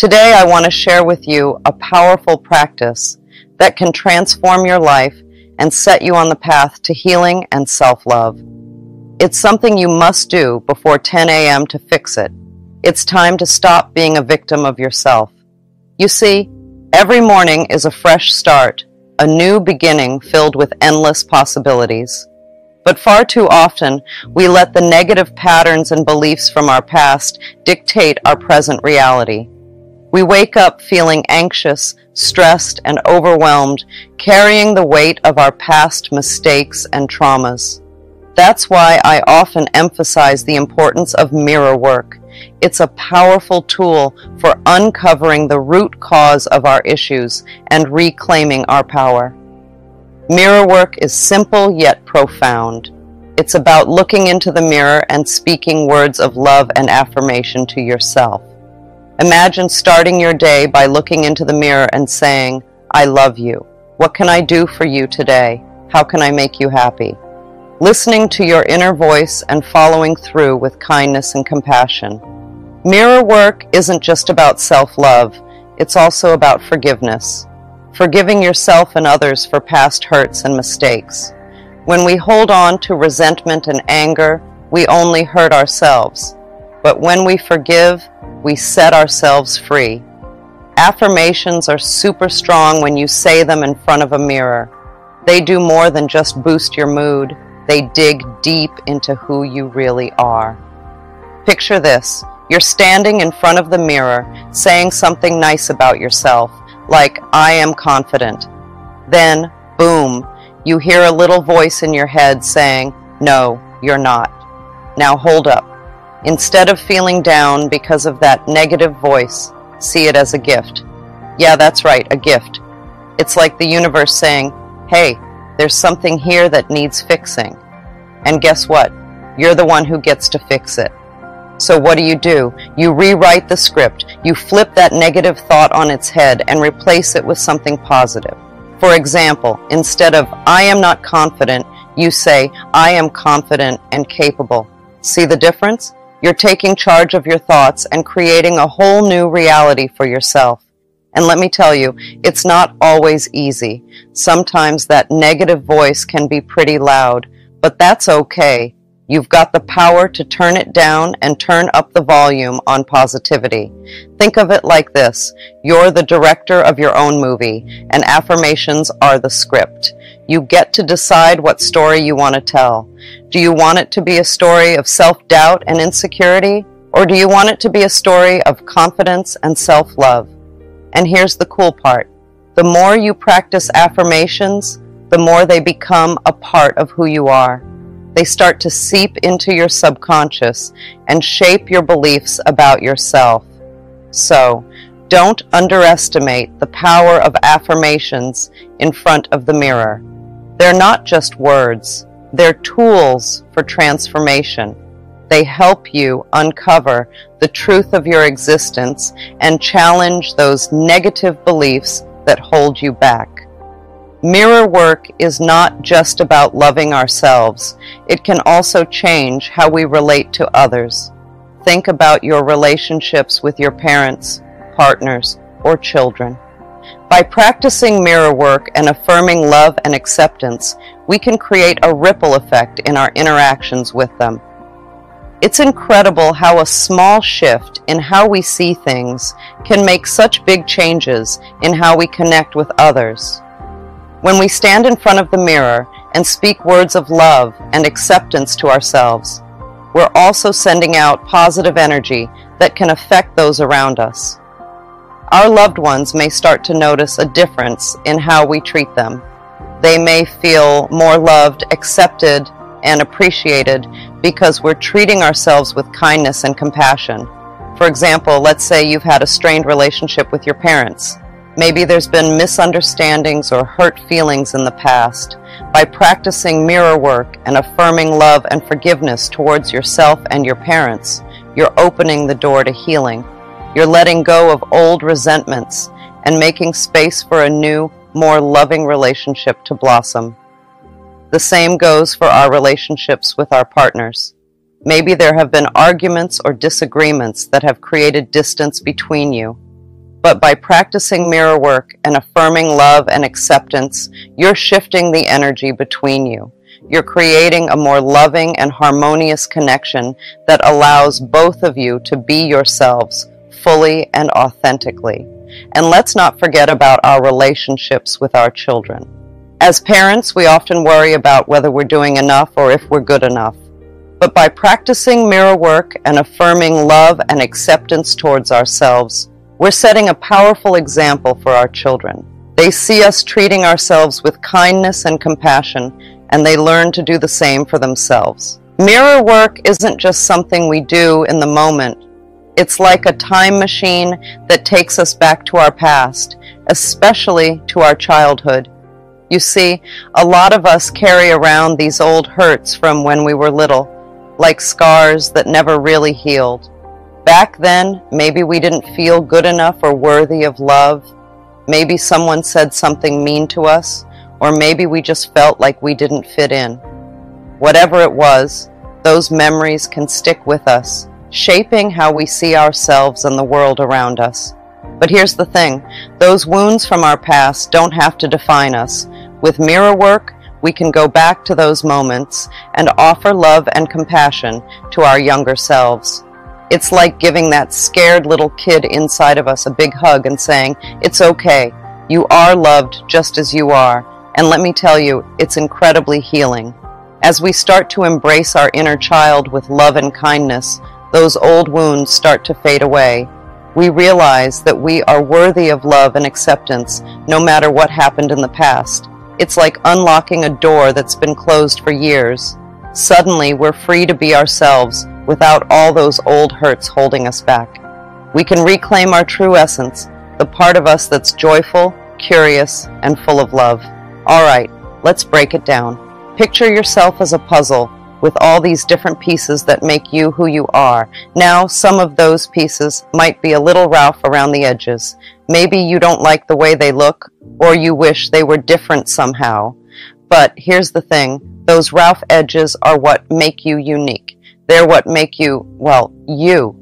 Today I want to share with you a powerful practice that can transform your life and set you on the path to healing and self-love. It's something you must do before 10 a.m. to fix it. It's time to stop being a victim of yourself. You see, every morning is a fresh start, a new beginning filled with endless possibilities. But far too often, we let the negative patterns and beliefs from our past dictate our present reality. We wake up feeling anxious, stressed, and overwhelmed, carrying the weight of our past mistakes and traumas. That's why I often emphasize the importance of mirror work. It's a powerful tool for uncovering the root cause of our issues and reclaiming our power. Mirror work is simple yet profound. It's about looking into the mirror and speaking words of love and affirmation to yourself. Imagine starting your day by looking into the mirror and saying, "I love you. What can I do for you today? How can I make you happy?" Listening to your inner voice and following through with kindness and compassion. Mirror work isn't just about self-love, it's also about forgiveness. Forgiving yourself and others for past hurts and mistakes. When we hold on to resentment and anger, we only hurt ourselves. But when we forgive, we set ourselves free. Affirmations are super strong when you say them in front of a mirror. They do more than just boost your mood. They dig deep into who you really are. Picture this. You're standing in front of the mirror, saying something nice about yourself, like, "I am confident." Then, boom, you hear a little voice in your head saying, "No, you're not." Now hold up. Instead of feeling down because of that negative voice, see it as a gift. Yeah, that's right, a gift. It's like the universe saying, "Hey, there's something here that needs fixing." And guess what? You're the one who gets to fix it. So what do? You rewrite the script. You flip that negative thought on its head and replace it with something positive. For example, instead of "I am not confident," you say, "I am confident and capable." See the difference? You're taking charge of your thoughts and creating a whole new reality for yourself. And let me tell you, it's not always easy. Sometimes that negative voice can be pretty loud, but that's okay. You've got the power to turn it down and turn up the volume on positivity. Think of it like this. You're the director of your own movie, and affirmations are the script. You get to decide what story you want to tell. Do you want it to be a story of self-doubt and insecurity, or do you want it to be a story of confidence and self-love? And here's the cool part. The more you practice affirmations, the more they become a part of who you are. They start to seep into your subconscious and shape your beliefs about yourself. So, don't underestimate the power of affirmations in front of the mirror. They're not just words, they're tools for transformation. They help you uncover the truth of your existence and challenge those negative beliefs that hold you back. Mirror work is not just about loving ourselves. It can also change how we relate to others. Think about your relationships with your parents, partners, or children. By practicing mirror work and affirming love and acceptance, we can create a ripple effect in our interactions with them. It's incredible how a small shift in how we see things can make such big changes in how we connect with others. When we stand in front of the mirror and speak words of love and acceptance to ourselves, we're also sending out positive energy that can affect those around us. Our loved ones may start to notice a difference in how we treat them. They may feel more loved, accepted, and appreciated because we're treating ourselves with kindness and compassion. For example, let's say you've had a strained relationship with your parents. Maybe there's been misunderstandings or hurt feelings in the past. By practicing mirror work and affirming love and forgiveness towards yourself and your parents, you're opening the door to healing. You're letting go of old resentments and making space for a new, more loving relationship to blossom. The same goes for our relationships with our partners. Maybe there have been arguments or disagreements that have created distance between you. But by practicing mirror work and affirming love and acceptance, you're shifting the energy between you. You're creating a more loving and harmonious connection that allows both of you to be yourselves fully and authentically. And let's not forget about our relationships with our children. As parents, we often worry about whether we're doing enough or if we're good enough. But by practicing mirror work and affirming love and acceptance towards ourselves, we're setting a powerful example for our children. They see us treating ourselves with kindness and compassion, and they learn to do the same for themselves. Mirror work isn't just something we do in the moment. It's like a time machine that takes us back to our past, especially to our childhood. You see, a lot of us carry around these old hurts from when we were little, like scars that never really healed. Back then, maybe we didn't feel good enough or worthy of love. Maybe someone said something mean to us, or maybe we just felt like we didn't fit in. Whatever it was, those memories can stick with us, shaping how we see ourselves and the world around us. But here's the thing, those wounds from our past don't have to define us. With mirror work, we can go back to those moments and offer love and compassion to our younger selves. It's like giving that scared little kid inside of us a big hug and saying, "It's okay, you are loved just as you are." And let me tell you, it's incredibly healing. As we start to embrace our inner child with love and kindness, those old wounds start to fade away. We realize that we are worthy of love and acceptance no matter what happened in the past. It's like unlocking a door that's been closed for years. Suddenly, we're free to be ourselves without all those old hurts holding us back. We can reclaim our true essence, the part of us that's joyful, curious, and full of love. All right, let's break it down. Picture yourself as a puzzle with all these different pieces that make you who you are. Now, some of those pieces might be a little rough around the edges. Maybe you don't like the way they look, or you wish they were different somehow. But here's the thing, those rough edges are what make you unique. They're what make you, well, you.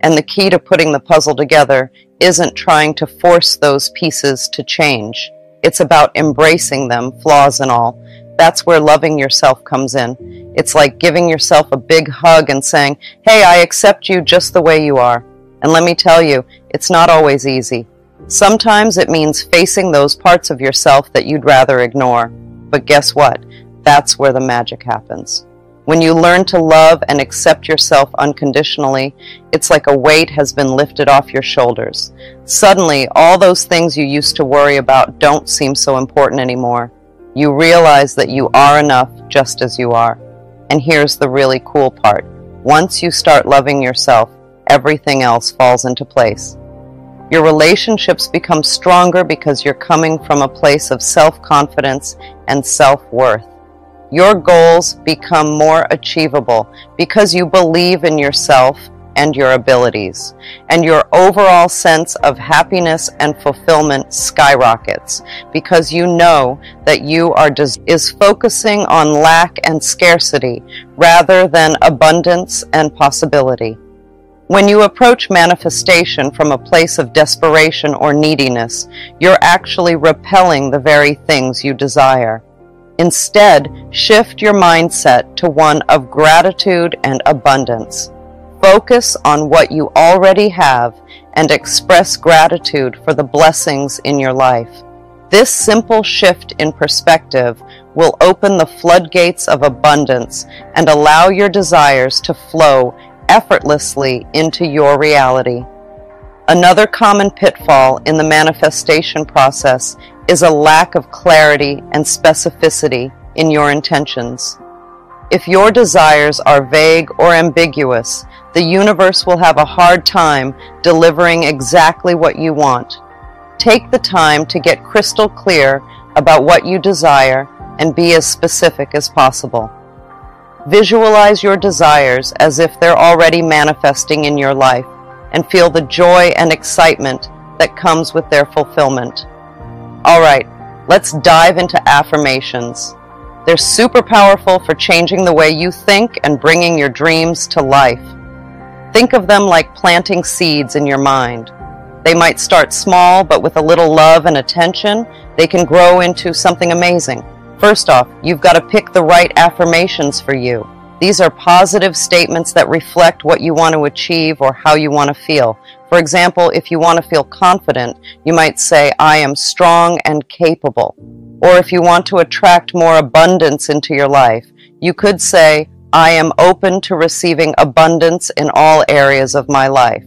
And the key to putting the puzzle together isn't trying to force those pieces to change. It's about embracing them, flaws and all. That's where loving yourself comes in. It's like giving yourself a big hug and saying, "Hey, I accept you just the way you are." And let me tell you, it's not always easy. Sometimes it means facing those parts of yourself that you'd rather ignore. But guess what? That's where the magic happens. When you learn to love and accept yourself unconditionally, it's like a weight has been lifted off your shoulders. Suddenly, all those things you used to worry about don't seem so important anymore. You realize that you are enough just as you are. And here's the really cool part. Once you start loving yourself, everything else falls into place. Your relationships become stronger because you're coming from a place of self-confidence and self-worth. Your goals become more achievable because you believe in yourself and your abilities, and your overall sense of happiness and fulfillment skyrockets because you know that you is focusing on lack and scarcity rather than abundance and possibility. When you approach manifestation from a place of desperation or neediness, you're actually repelling the very things you desire. Instead, shift your mindset to one of gratitude and abundance. Focus on what you already have and express gratitude for the blessings in your life. This simple shift in perspective will open the floodgates of abundance and allow your desires to flow effortlessly into your reality. Another common pitfall in the manifestation process is a lack of clarity and specificity in your intentions. If your desires are vague or ambiguous, the universe will have a hard time delivering exactly what you want. Take the time to get crystal clear about what you desire and be as specific as possible. Visualize your desires as if they're already manifesting in your life and feel the joy and excitement that comes with their fulfillment. All right, let's dive into affirmations. They're super powerful for changing the way you think and bringing your dreams to life. Think of them like planting seeds in your mind. They might start small, but with a little love and attention, they can grow into something amazing. First off, you've got to pick the right affirmations for you. These are positive statements that reflect what you want to achieve or how you want to feel. For example, if you want to feel confident, you might say, "I am strong and capable." Or if you want to attract more abundance into your life, you could say, "I am open to receiving abundance in all areas of my life."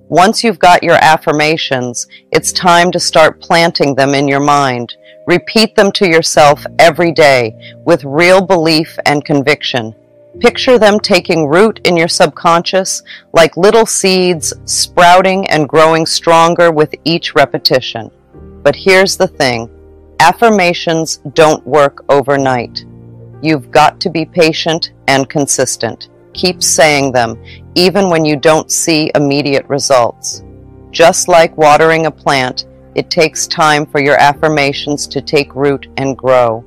Once you've got your affirmations, it's time to start planting them in your mind. Repeat them to yourself every day with real belief and conviction. Picture them taking root in your subconscious like little seeds sprouting and growing stronger with each repetition. But here's the thing, affirmations don't work overnight. You've got to be patient and consistent. Keep saying them, even when you don't see immediate results. Just like watering a plant, it takes time for your affirmations to take root and grow.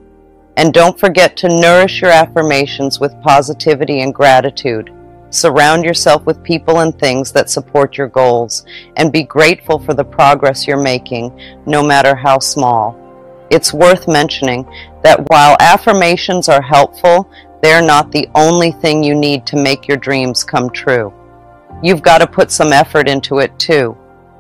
And don't forget to nourish your affirmations with positivity and gratitude. Surround yourself with people and things that support your goals, and be grateful for the progress you're making, no matter how small. It's worth mentioning that while affirmations are helpful, they're not the only thing you need to make your dreams come true. You've got to put some effort into it too.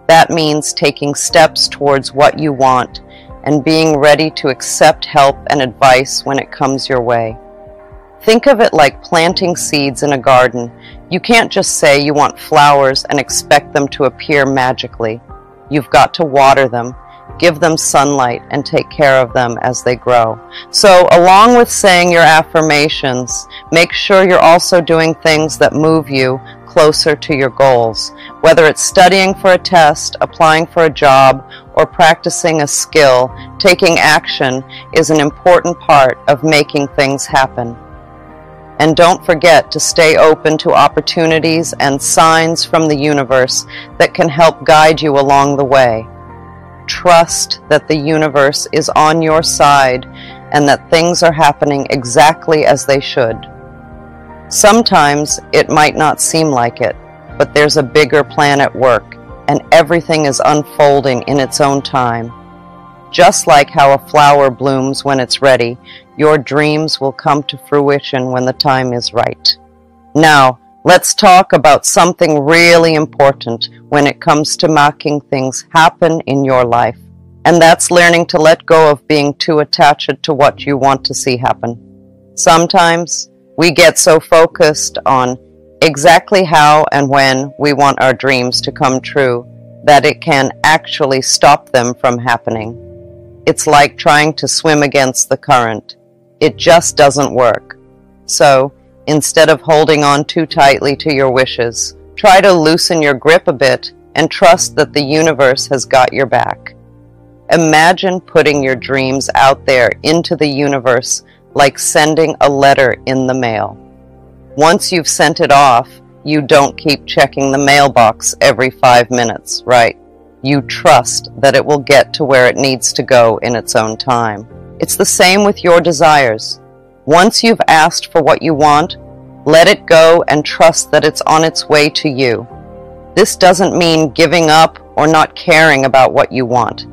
That means taking steps towards what you want and being ready to accept help and advice when it comes your way. Think of it like planting seeds in a garden. You can't just say you want flowers and expect them to appear magically. You've got to water them, give them sunlight, and take care of them as they grow. So, along with saying your affirmations, make sure you're also doing things that move you closer to your goals. Whether it's studying for a test, applying for a job, or practicing a skill, taking action is an important part of making things happen. And don't forget to stay open to opportunities and signs from the universe that can help guide you along the way. Trust that the universe is on your side and that things are happening exactly as they should. Sometimes it might not seem like it, but there's a bigger plan at work, and everything is unfolding in its own time. Just like how a flower blooms when it's ready, your dreams will come to fruition when the time is right. Now, let's talk about something really important when it comes to making things happen in your life. And that's learning to let go of being too attached to what you want to see happen. Sometimes we get so focused on exactly how and when we want our dreams to come true that it can actually stop them from happening. It's like trying to swim against the current. It just doesn't work. So, instead of holding on too tightly to your wishes, try to loosen your grip a bit and trust that the universe has got your back. Imagine putting your dreams out there into the universe like sending a letter in the mail. Once you've sent it off, you don't keep checking the mailbox every 5 minutes, right? You trust that it will get to where it needs to go in its own time. It's the same with your desires. Once you've asked for what you want, let it go and trust that it's on its way to you. This doesn't mean giving up or not caring about what you want.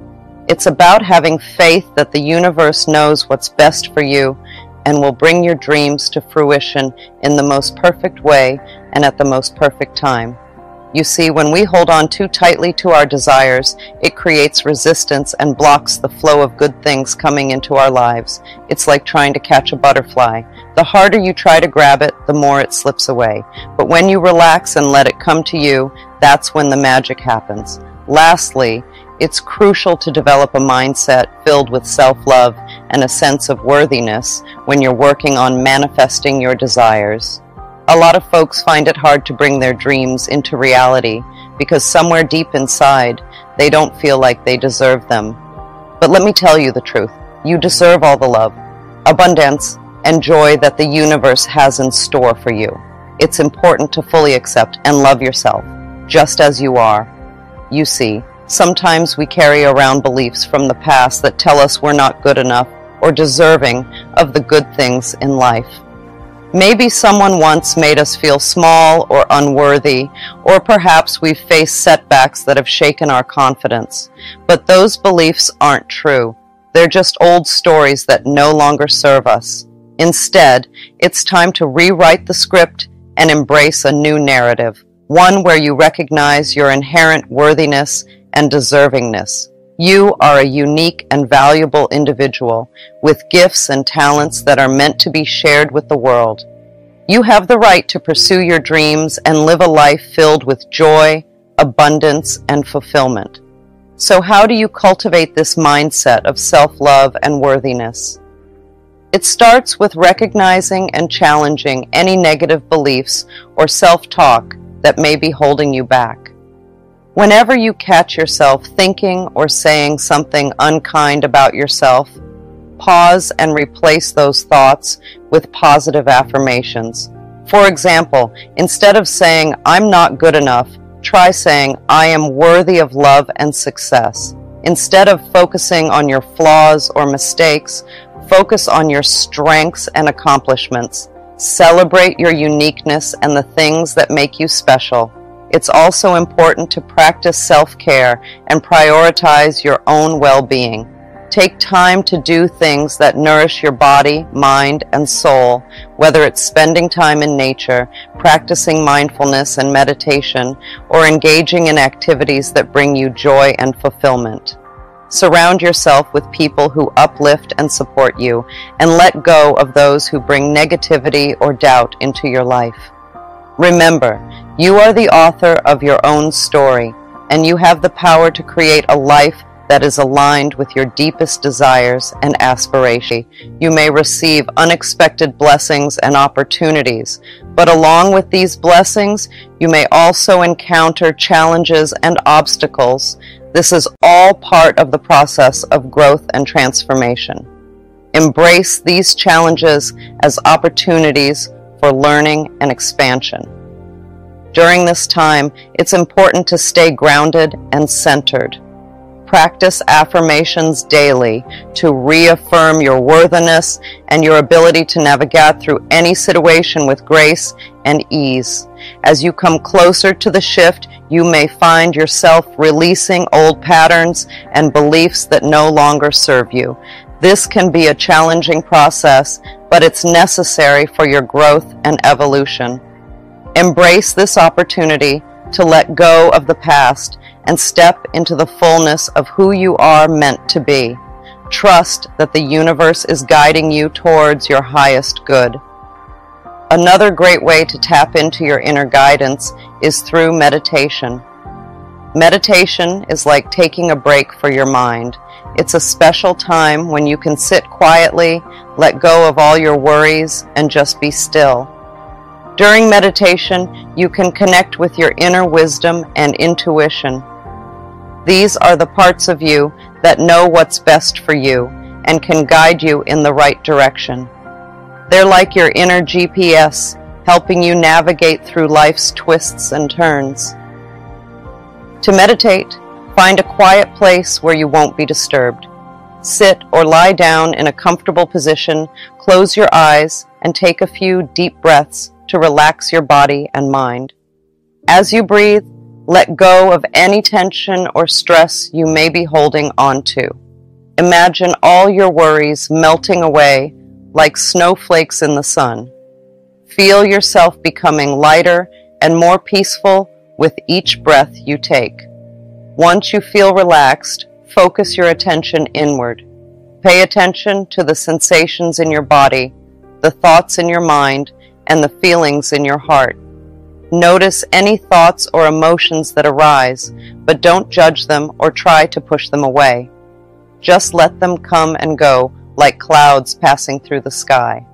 It's about having faith that the universe knows what's best for you and will bring your dreams to fruition in the most perfect way and at the most perfect time. You see, when we hold on too tightly to our desires, it creates resistance and blocks the flow of good things coming into our lives. It's like trying to catch a butterfly. The harder you try to grab it, the more it slips away. But when you relax and let it come to you, that's when the magic happens. Lastly, it's crucial to develop a mindset filled with self-love and a sense of worthiness when you're working on manifesting your desires. A lot of folks find it hard to bring their dreams into reality because somewhere deep inside, they don't feel like they deserve them. But let me tell you the truth. You deserve all the love, abundance, and joy that the universe has in store for you. It's important to fully accept and love yourself, just as you are. You see, sometimes we carry around beliefs from the past that tell us we're not good enough or deserving of the good things in life. Maybe someone once made us feel small or unworthy, or perhaps we've faced setbacks that have shaken our confidence. But those beliefs aren't true. They're just old stories that no longer serve us. Instead, it's time to rewrite the script and embrace a new narrative, one where you recognize your inherent worthiness and deservingness. You are a unique and valuable individual with gifts and talents that are meant to be shared with the world. You have the right to pursue your dreams and live a life filled with joy, abundance, and fulfillment. So how do you cultivate this mindset of self-love and worthiness? It starts with recognizing and challenging any negative beliefs or self-talk that may be holding you back. Whenever you catch yourself thinking or saying something unkind about yourself, pause and replace those thoughts with positive affirmations. For example, instead of saying, "I'm not good enough," try saying, "I am worthy of love and success." Instead of focusing on your flaws or mistakes, focus on your strengths and accomplishments. Celebrate your uniqueness and the things that make you special. It's also important to practice self-care and prioritize your own well-being. Take time to do things that nourish your body, mind, and soul, whether it's spending time in nature, practicing mindfulness and meditation, or engaging in activities that bring you joy and fulfillment. Surround yourself with people who uplift and support you, and let go of those who bring negativity or doubt into your life. Remember, you are the author of your own story, and you have the power to create a life that is aligned with your deepest desires and aspirations. You may receive unexpected blessings and opportunities, but along with these blessings, you may also encounter challenges and obstacles. This is all part of the process of growth and transformation. Embrace these challenges as opportunities for learning and expansion. During this time, it's important to stay grounded and centered. Practice affirmations daily to reaffirm your worthiness and your ability to navigate through any situation with grace and ease. As you come closer to the shift, you may find yourself releasing old patterns and beliefs that no longer serve you. This can be a challenging process, but it's necessary for your growth and evolution. Embrace this opportunity to let go of the past and step into the fullness of who you are meant to be. Trust that the universe is guiding you towards your highest good. Another great way to tap into your inner guidance is through meditation. Meditation is like taking a break for your mind. It's a special time when you can sit quietly, let go of all your worries, and just be still. During meditation, you can connect with your inner wisdom and intuition. These are the parts of you that know what's best for you and can guide you in the right direction. They're like your inner GPS, helping you navigate through life's twists and turns. To meditate, find a quiet place where you won't be disturbed. Sit or lie down in a comfortable position, close your eyes, and take a few deep breaths to relax your body and mind. As you breathe, let go of any tension or stress you may be holding on to. Imagine all your worries melting away like snowflakes in the sun. Feel yourself becoming lighter and more peaceful with each breath you take. Once you feel relaxed, focus your attention inward. Pay attention to the sensations in your body, the thoughts in your mind, and the feelings in your heart. Notice any thoughts or emotions that arise, but don't judge them or try to push them away. Just let them come and go like clouds passing through the sky.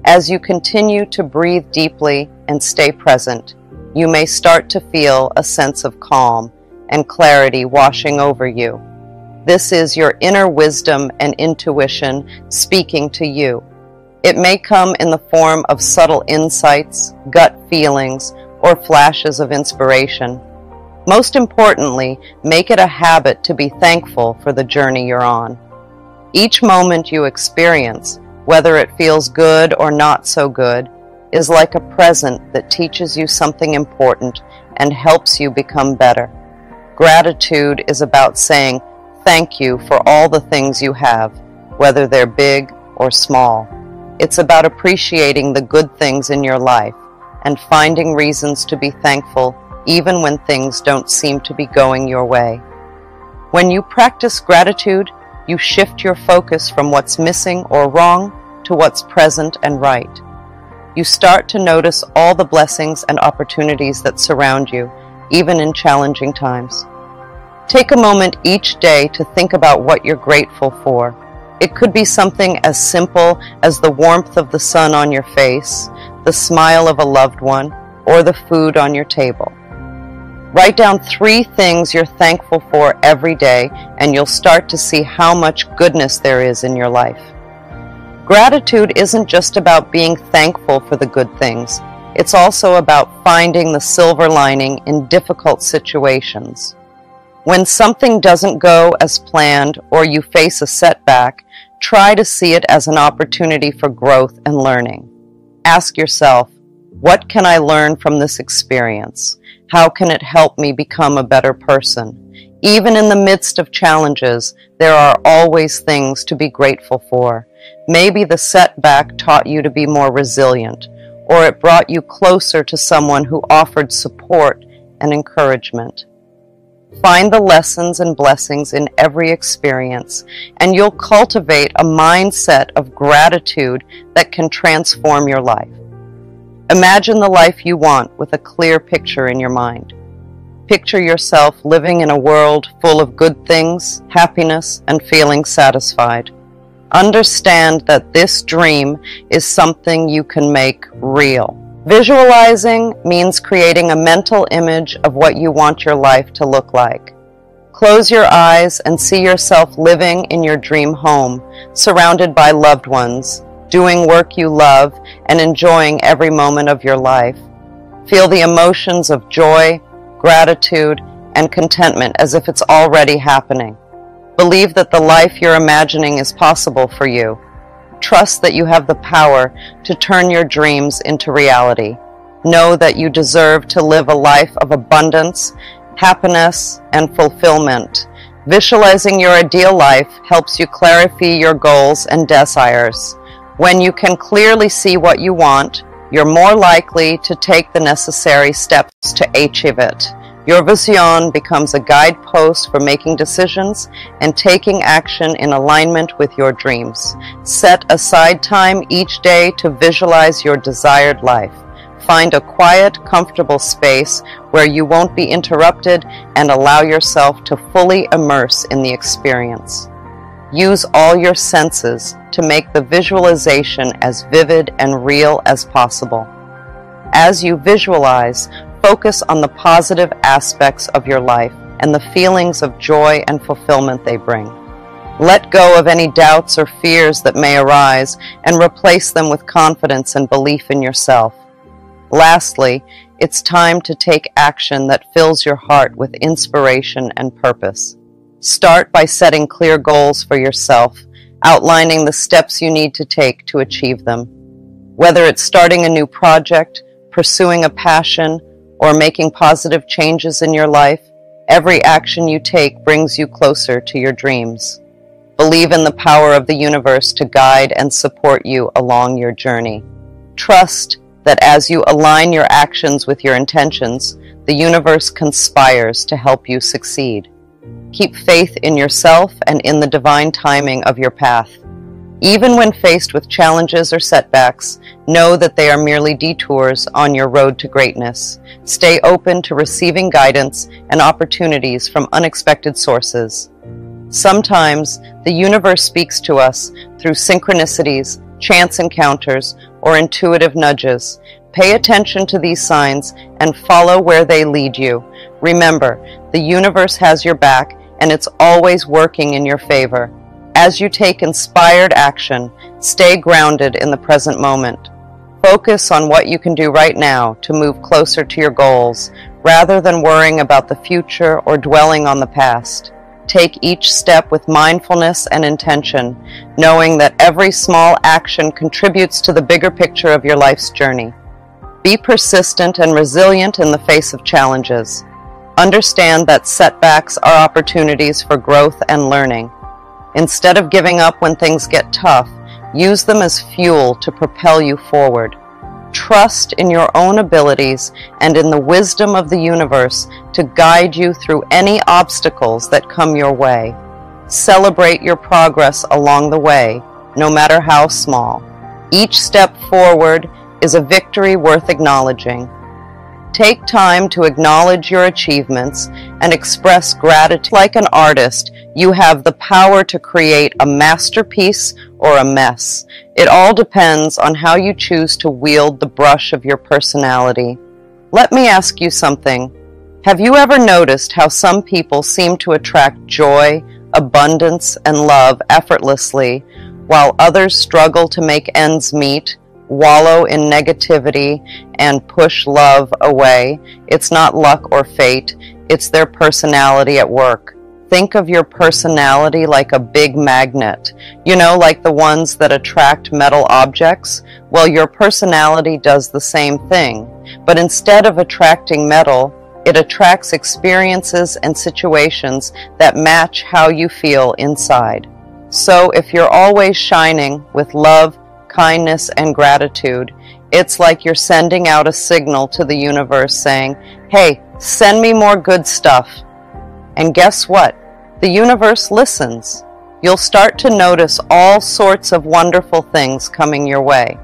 As you continue to breathe deeply and stay present, you may start to feel a sense of calm and clarity washing over you. This is your inner wisdom and intuition speaking to you. It may come in the form of subtle insights, gut feelings, or flashes of inspiration. Most importantly, make it a habit to be thankful for the journey you're on. Each moment you experience, whether it feels good or not so good, is like a present that teaches you something important and helps you become better. Gratitude is about saying thank you for all the things you have, whether they're big or small. It's about appreciating the good things in your life and finding reasons to be thankful even when things don't seem to be going your way. When you practice gratitude, you shift your focus from what's missing or wrong to what's present and right. You start to notice all the blessings and opportunities that surround you, even in challenging times. Take a moment each day to think about what you're grateful for. It could be something as simple as the warmth of the sun on your face, the smile of a loved one, or the food on your table. Write down 3 things you're thankful for every day, and you'll start to see how much goodness there is in your life. Gratitude isn't just about being thankful for the good things. It's also about finding the silver lining in difficult situations. When something doesn't go as planned or you face a setback, try to see it as an opportunity for growth and learning. Ask yourself, what can I learn from this experience? How can it help me become a better person? Even in the midst of challenges, there are always things to be grateful for. Maybe the setback taught you to be more resilient, or it brought you closer to someone who offered support and encouragement. Find the lessons and blessings in every experience, and you'll cultivate a mindset of gratitude that can transform your life. Imagine the life you want with a clear picture in your mind. Picture yourself living in a world full of good things, happiness, and feeling satisfied. Understand that this dream is something you can make real. Visualizing means creating a mental image of what you want your life to look like. Close your eyes and see yourself living in your dream home, surrounded by loved ones, doing work you love, and enjoying every moment of your life. Feel the emotions of joy, gratitude, and contentment as if it's already happening. Believe that the life you're imagining is possible for you. Trust that you have the power to turn your dreams into reality. Know that you deserve to live a life of abundance, happiness, and fulfillment. Visualizing your ideal life helps you clarify your goals and desires. When you can clearly see what you want, you're more likely to take the necessary steps to achieve it. Your vision becomes a guidepost for making decisions and taking action in alignment with your dreams. Set aside time each day to visualize your desired life. Find a quiet, comfortable space where you won't be interrupted and allow yourself to fully immerse in the experience. Use all your senses to make the visualization as vivid and real as possible. As you visualize, focus on the positive aspects of your life and the feelings of joy and fulfillment they bring. Let go of any doubts or fears that may arise and replace them with confidence and belief in yourself. Lastly, it's time to take action that fills your heart with inspiration and purpose. Start by setting clear goals for yourself, outlining the steps you need to take to achieve them. Whether it's starting a new project, pursuing a passion, or making positive changes in your life, every action you take brings you closer to your dreams. Believe in the power of the universe to guide and support you along your journey. Trust that as you align your actions with your intentions, the universe conspires to help you succeed. Keep faith in yourself and in the divine timing of your path. Even when faced with challenges or setbacks, know that they are merely detours on your road to greatness. Stay open to receiving guidance and opportunities from unexpected sources. Sometimes, the universe speaks to us through synchronicities, chance encounters, or intuitive nudges. Pay attention to these signs and follow where they lead you. Remember, the universe has your back, and it's always working in your favor. As you take inspired action, stay grounded in the present moment. Focus on what you can do right now to move closer to your goals, rather than worrying about the future or dwelling on the past. Take each step with mindfulness and intention, knowing that every small action contributes to the bigger picture of your life's journey. Be persistent and resilient in the face of challenges. Understand that setbacks are opportunities for growth and learning. Instead of giving up when things get tough, use them as fuel to propel you forward. Trust in your own abilities and in the wisdom of the universe to guide you through any obstacles that come your way. Celebrate your progress along the way, no matter how small. Each step forward is a victory worth acknowledging. Take time to acknowledge your achievements and express gratitude. Like an artist, you have the power to create a masterpiece or a mess. It all depends on how you choose to wield the brush of your personality. Let me ask you something. Have you ever noticed how some people seem to attract joy, abundance, and love effortlessly, while others struggle to make ends meet, wallow in negativity, and push love away? It's not luck or fate, it's their personality at work. Think of your personality like a big magnet. You know, like the ones that attract metal objects? Well, your personality does the same thing. But instead of attracting metal, it attracts experiences and situations that match how you feel inside. So if you're always shining with love, kindness, and gratitude, it's like you're sending out a signal to the universe saying, hey, send me more good stuff. And guess what? The universe listens. You'll start to notice all sorts of wonderful things coming your way.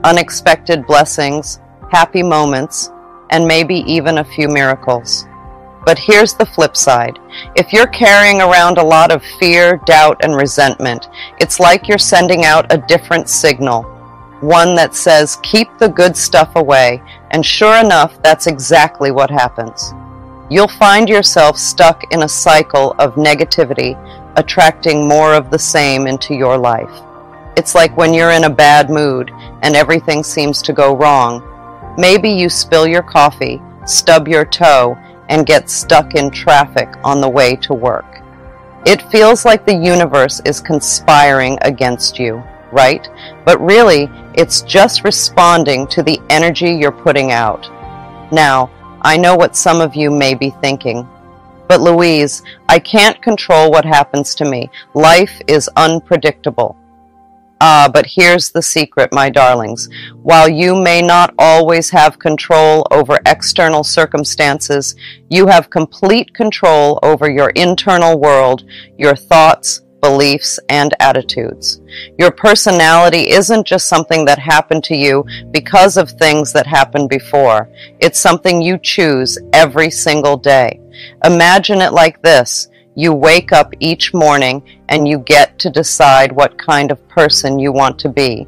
Unexpected blessings, happy moments, and maybe even a few miracles. But here's the flip side. If you're carrying around a lot of fear, doubt, and resentment, it's like you're sending out a different signal. One that says, keep the good stuff away, and sure enough, that's exactly what happens. You'll find yourself stuck in a cycle of negativity, attracting more of the same into your life. It's like when you're in a bad mood and everything seems to go wrong. Maybe you spill your coffee, stub your toe, and get stuck in traffic on the way to work. It feels like the universe is conspiring against you, right? But really, it's just responding to the energy you're putting out. Now, I know what some of you may be thinking, but Louise, I can't control what happens to me. Life is unpredictable. But here's the secret, my darlings. While you may not always have control over external circumstances, you have complete control over your internal world, your thoughts, beliefs, and attitudes. Your personality isn't just something that happened to you because of things that happened before. It's something you choose every single day. Imagine it like this. You wake up each morning and you get to decide what kind of person you want to be.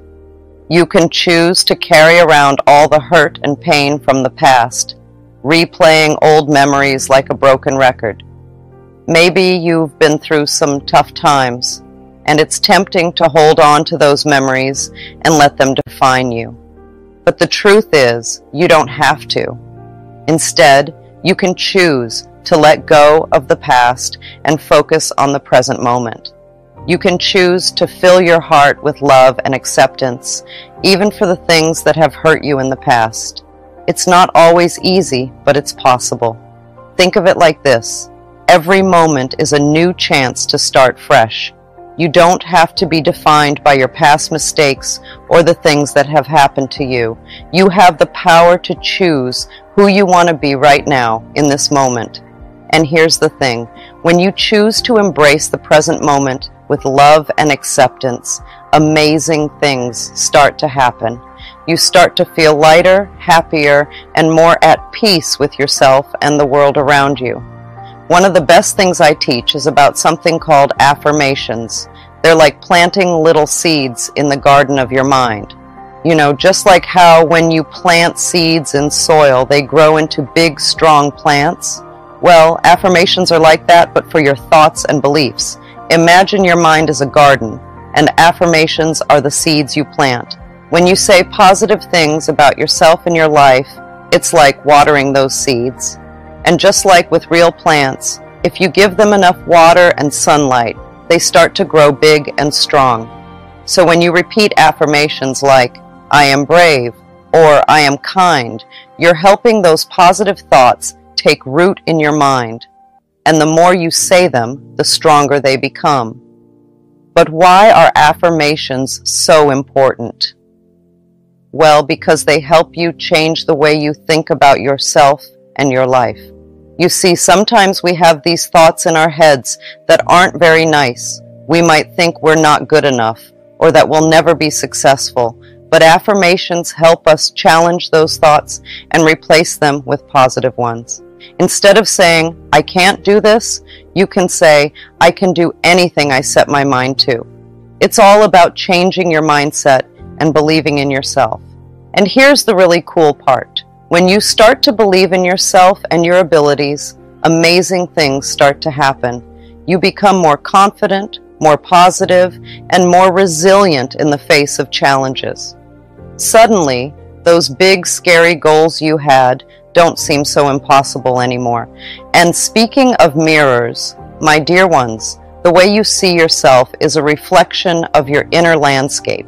You can choose to carry around all the hurt and pain from the past, replaying old memories like a broken record. Maybe you've been through some tough times, and it's tempting to hold on to those memories and let them define you. But the truth is, you don't have to. Instead, you can choose to let go of the past and focus on the present moment. You can choose to fill your heart with love and acceptance, even for the things that have hurt you in the past. It's not always easy, but it's possible. Think of it like this. Every moment is a new chance to start fresh. You don't have to be defined by your past mistakes or the things that have happened to you. You have the power to choose who you want to be right now in this moment. And here's the thing, when you choose to embrace the present moment with love and acceptance, amazing things start to happen. You start to feel lighter, happier, and more at peace with yourself and the world around you. One of the best things I teach is about something called affirmations. They're like planting little seeds in the garden of your mind. You know, just like how when you plant seeds in soil, they grow into big, strong plants. Well, affirmations are like that, but for your thoughts and beliefs. Imagine your mind as a garden, and affirmations are the seeds you plant. When you say positive things about yourself and your life, it's like watering those seeds. And just like with real plants, If you give them enough water and sunlight, they start to grow big and strong. So when you repeat affirmations like, I am brave, or I am kind, you're helping those positive thoughts take root in your mind. And the more you say them, the stronger they become. But why are affirmations so important? Well, because they help you change the way you think about yourself and your life. You see, sometimes we have these thoughts in our heads that aren't very nice. We might think we're not good enough, or that we'll never be successful. But affirmations help us challenge those thoughts and replace them with positive ones. Instead of saying, I can't do this, you can say, I can do anything I set my mind to. It's all about changing your mindset and believing in yourself. And here's the really cool part. When you start to believe in yourself and your abilities, amazing things start to happen. You become more confident, more positive, and more resilient in the face of challenges. Suddenly, those big, scary goals you had don't seem so impossible anymore. And speaking of mirrors, my dear ones, the way you see yourself is a reflection of your inner landscape.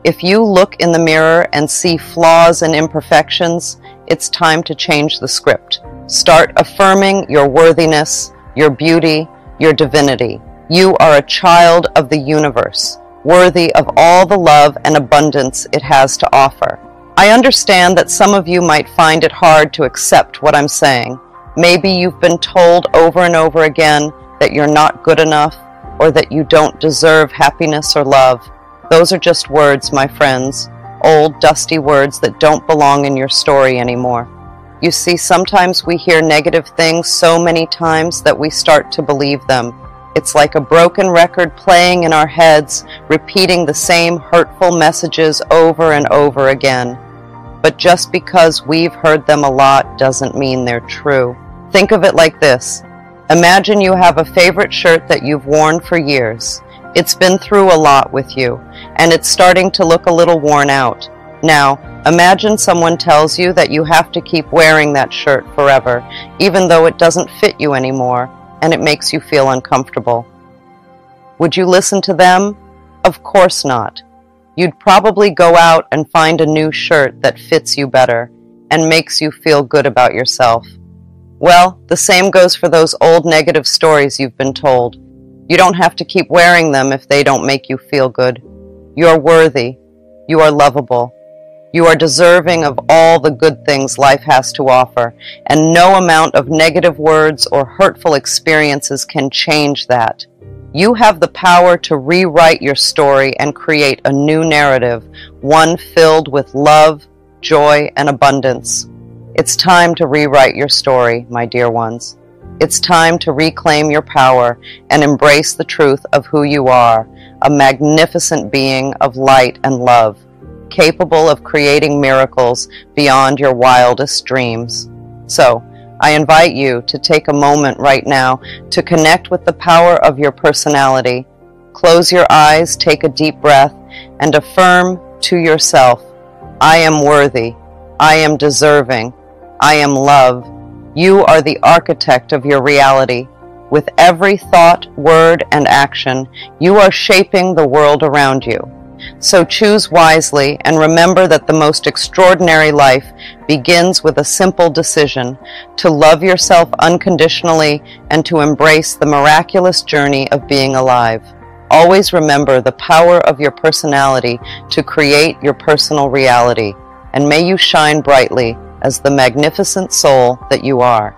If you look in the mirror and see flaws and imperfections, it's time to change the script. Start affirming your worthiness, your beauty, your divinity. You are a child of the universe, worthy of all the love and abundance it has to offer. I understand that some of you might find it hard to accept what I'm saying. Maybe you've been told over and over again that you're not good enough or that you don't deserve happiness or love. Those are just words, my friends, old, dusty words that don't belong in your story anymore. You see, sometimes we hear negative things so many times that we start to believe them. It's like a broken record playing in our heads, repeating the same hurtful messages over and over again. But just because we've heard them a lot doesn't mean they're true. Think of it like this. Imagine you have a favorite shirt that you've worn for years. It's been through a lot with you, and it's starting to look a little worn out. Now, imagine someone tells you that you have to keep wearing that shirt forever, even though it doesn't fit you anymore, and it makes you feel uncomfortable. Would you listen to them? Of course not. You'd probably go out and find a new shirt that fits you better and makes you feel good about yourself. Well, the same goes for those old negative stories you've been told. You don't have to keep wearing them if they don't make you feel good. You are worthy. You are lovable. You are deserving of all the good things life has to offer, and no amount of negative words or hurtful experiences can change that. You have the power to rewrite your story and create a new narrative, one filled with love, joy, and abundance. It's time to rewrite your story, my dear ones. It's time to reclaim your power and embrace the truth of who you are, a magnificent being of light and love, capable of creating miracles beyond your wildest dreams. So, I invite you to take a moment right now to connect with the power of your personality. Close your eyes, take a deep breath, and affirm to yourself, I am worthy, I am deserving, I am love. You are the architect of your reality. With every thought, word, and action, you are shaping the world around you. So choose wisely and remember that the most extraordinary life begins with a simple decision to love yourself unconditionally and to embrace the miraculous journey of being alive. Always remember the power of your personality to create your personal reality, and may you shine brightly as the magnificent soul that you are.